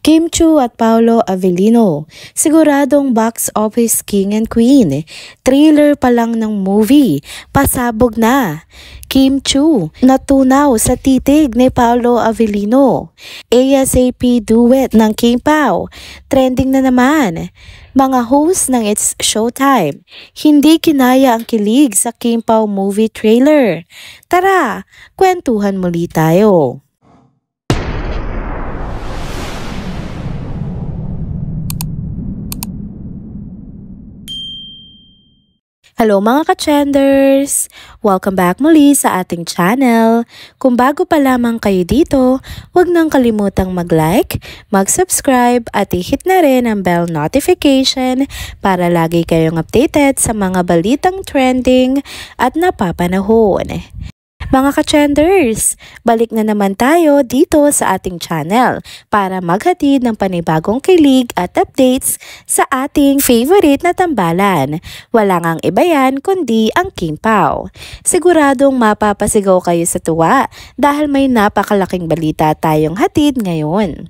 Kim Chiu at Paolo Avellino, siguradong box office king and queen. Trailer pa lang ng movie, pasabog na. Kim Chiu, natunaw sa titig ni Paolo Avellino. ASAP duet ng King Pao, trending na naman. Mga host ng It's Showtime, hindi kinaya ang kilig sa King Pao movie trailer. Tara, kwentuhan muli tayo. Hello mga ka-trenders! Welcome back muli sa ating channel. Kung bago pa lamang kayo dito, huwag nang kalimutang mag-like, mag-subscribe at i-hit na rin ang bell notification para lagi kayong updated sa mga balitang trending at napapanahon. Mga ka-trenders, balik na naman tayo dito sa ating channel para maghatid ng panibagong kilig at updates sa ating favorite na tambalan. Wala ngang iba yan kundi ang King Pao. Siguradong mapapasigaw kayo sa tuwa dahil may napakalaking balita tayong hatid ngayon.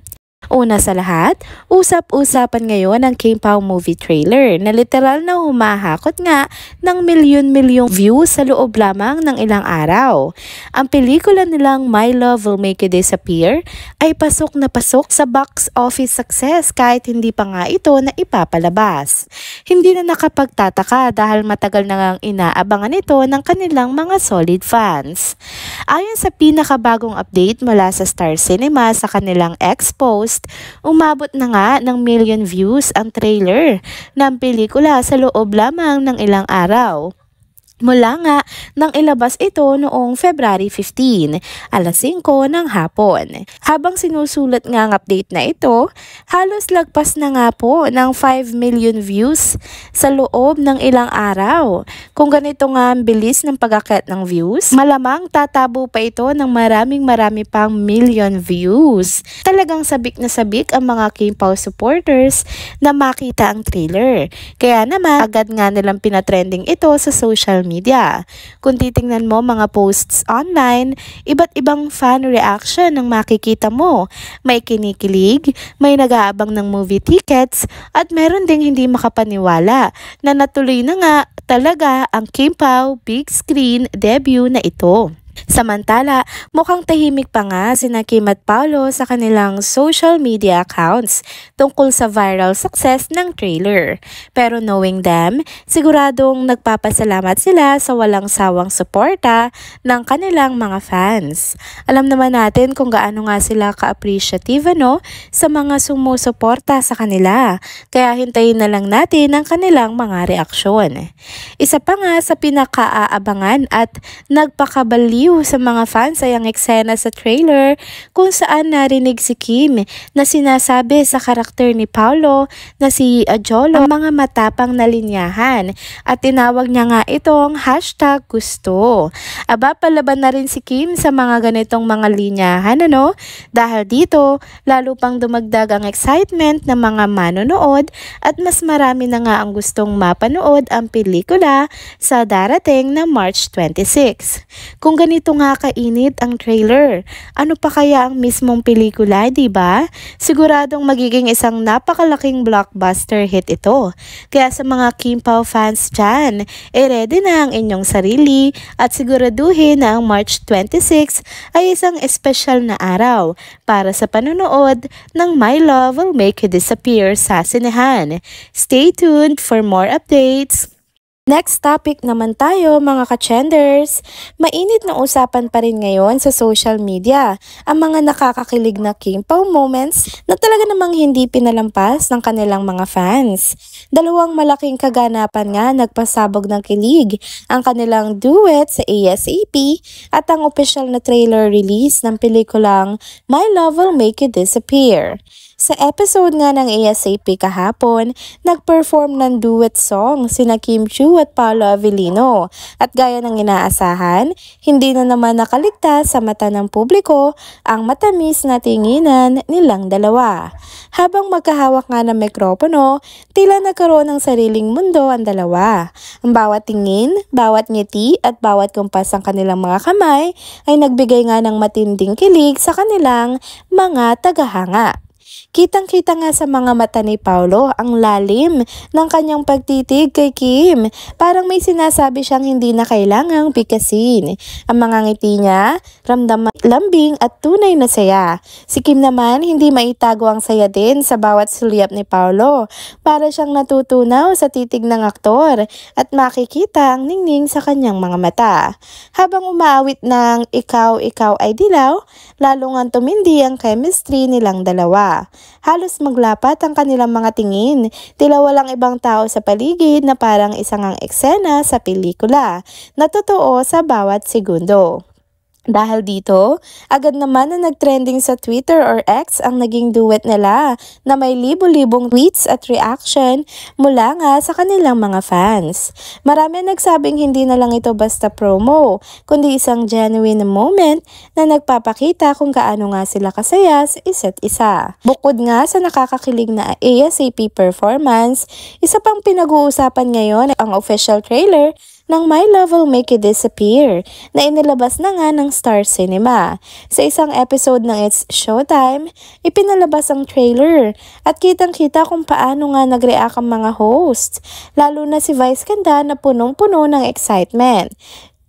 Una sa lahat, usap-usapan ngayon ang King Pao movie trailer na literal na humahakot nga ng milyon-milyong views sa loob lamang ng ilang araw. Ang pelikula nilang My Love Will Make You Disappear ay pasok na pasok sa box office success kahit hindi pa nga ito na ipapalabas. Hindi na nakapagtataka dahil matagal na ngang inaabangan ito ng kanilang mga solid fans. Ayon sa pinakabagong update mula sa Star Cinema sa kanilang X-Post, umabot na nga ng million views ang trailer ng pelikula sa loob lamang ng ilang araw. Mula nga nang ilabas ito noong February 15, alas 5 ng hapon. Habang sinusulat nga ang update na ito, halos lagpas na nga po ng 5 million views sa loob ng ilang araw. Kung ganito nga ang bilis ng pag-akyat ng views, malamang tatabo pa ito ng marami pang million views. Talagang sabik na sabik ang mga King Pao supporters na makita ang trailer. Kaya naman, agad nga nilang pinatrending ito sa social media. Kung titingnan mo mga posts online, iba't ibang fan reaction ang makikita mo. May kinikilig, may nag-aabang ng movie tickets, at meron ding hindi makapaniwala na natuloy na nga talaga ang King Pao big screen debut na ito. Samantala, mukhang tahimik pa nga sina Kim at Paolo sa kanilang social media accounts tungkol sa viral success ng trailer. Pero knowing them, siguradong nagpapasalamat sila sa walang sawang suporta ng kanilang mga fans. Alam naman natin kung gaano nga sila ka-appreciative sa mga sumusuporta sa kanila. Kaya hintayin na lang natin ang kanilang mga reaksyon. Isa pa nga sa pinaka-aabangan at nagpakabaliw sa mga fans ay ang eksena sa trailer kung saan narinig si Kim na sinasabi sa karakter ni Paolo na si Ajolo ang mga matapang na linyahan at tinawag niya nga itong #gusto. Aba, palaban na rin si Kim sa mga ganitong mga linyahan dahil dito lalo pang dumagdag ang excitement ng mga manonood at mas marami na nga ang gustong mapanood ang pelikula sa darating na March 26. Kung ganito nga kainit ang trailer, ano pa kaya ang mismong pelikula, diba? Siguradong magiging isang napakalaking blockbuster hit ito. Kaya sa mga King Pao fans dyan, ready na ang inyong sarili at siguraduhin na ang March 26 ay isang espesyal na araw para sa panonood ng My Love Will Make You Disappear sa sinehan. Stay tuned for more updates! Next topic naman tayo mga ka-trenders. Mainit na usapan pa rin ngayon sa social media ang mga nakakakilig na King Pao moments na talaga namang hindi pinalampas ng kanilang mga fans. Dalawang malaking kaganapan nga nagpasabog ng kilig, ang kanilang duet sa ASAP at ang opisyal na trailer release ng pelikulang My Love Will Make You Disappear. Sa episode nga ng ASAP kahapon, nag-perform ng duet song sina Kim Chiu at Paolo Avellino. At gaya ng inaasahan, hindi na naman nakaligtas sa mata ng publiko ang matamis na tinginan nilang dalawa. Habang magkahawak nga ng mikropono, tila nagkaroon ng sariling mundo ang dalawa. Ang bawat tingin, bawat ngiti at bawat kumpas ng kanilang mga kamay ay nagbigay nga ng matinding kilig sa kanilang mga tagahanga. Kitang-kita nga sa mga mata ni Paolo ang lalim ng kanyang pagtitig kay Kim. Parang may sinasabi siyang hindi na kailangang bigkasin. Ang mga ngiti niya, ramdam lambing at tunay na saya. Si Kim naman hindi maitago ang saya din sa bawat sulyap ni Paolo. Para siyang natutunaw sa titig ng aktor at makikita ang ningning sa kanyang mga mata. Habang umaawit ng Ikaw, Ikaw ay Dilaw, lalo nga tumindi ang chemistry nilang dalawa. Halos maglapat ang kanilang mga tingin, tila walang ibang tao sa paligid na parang isang ang eksena sa pelikula na totoo sa bawat segundo. Dahil dito, agad naman na nagtrending sa Twitter or X ang naging duet nila na may libo-libong tweets at reaction mula nga sa kanilang mga fans. Marami nagsabing hindi na lang ito basta promo, kundi isang genuine moment na nagpapakita kung gaano nga sila kasaya sa isa't isa. Bukod nga sa nakakakilig na ASAP performance, isa pang pinag-uusapan ngayon ang official trailer ng My Love Will Make You Disappear na inilabas na nga ng Star Cinema. Sa isang episode ng It's Showtime, ipinalabas ang trailer at kitang-kita kung paano nga nag-react ang mga hosts, lalo na si Vice Ganda na punong-puno ng excitement.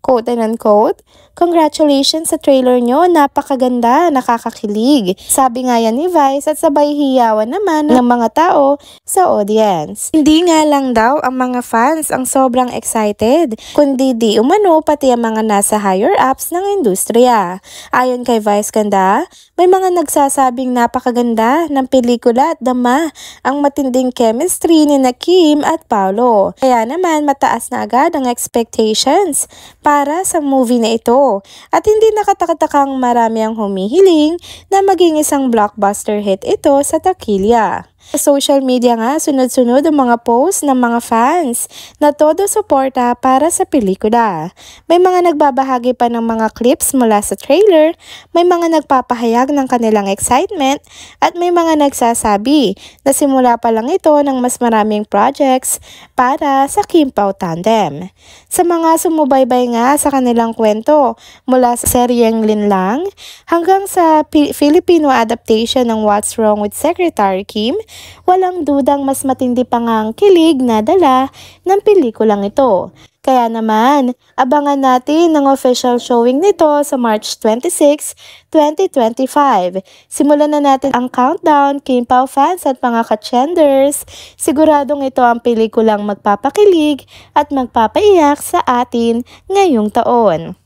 Quote and unquote, "Congratulations sa trailer nyo, napakaganda, nakakakilig." Sabi nga yan ni Vice at sabay hiyawan naman ng mga tao sa audience. Hindi nga lang daw ang mga fans ang sobrang excited, kundi di umano pati ang mga nasa higher ups ng industriya. Ayon kay Vice Ganda, may mga nagsasabing napakaganda ng pelikula at dama ang matinding chemistry ni Kim at Paolo. Kaya naman mataas na agad ang expectations para sa movie na ito. At hindi nakatakatakang marami ang humihiling na maging isang blockbuster hit ito sa takilya. Sa social media nga, sunod-sunod ang mga posts ng mga fans na todo suporta para sa pelikula. May mga nagbabahagi pa ng mga clips mula sa trailer, may mga nagpapahayag ng kanilang excitement, at may mga nagsasabi na simula pa lang ito ng mas maraming projects para sa Kim Pao tandem. Sa mga sumubaybay nga sa kanilang kwento, mula sa seryeng Linlang hanggang sa Filipino adaptation ng What's Wrong with Secretary Kim, walang dudang mas matindi pa nga ang kilig na dala ng pelikulang ito. Kaya naman, abangan natin ang official showing nito sa March 26, 2025. Simulan na natin ang countdown, Kim Pao fans at mga ka-chenders. Siguradong ito ang pelikulang magpapakilig at magpapaiyak sa atin ngayong taon.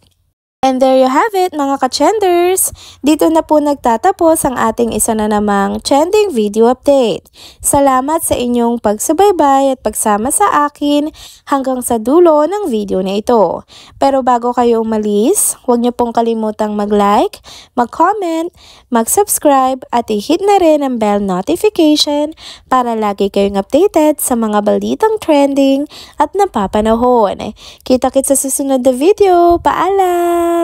And there you have it mga ka-chenders! Dito na po nagtatapos ang ating isa na namang trending video update. Salamat sa inyong pagsubaybay at pagsama sa akin hanggang sa dulo ng video na ito. Pero bago kayo umalis, huwag niyo pong kalimutang mag-like, mag-comment, mag-subscribe at i-hit na rin ang bell notification para lagi kayong updated sa mga balitang trending at napapanahon. Kita-kits sa susunod na video. Paalam!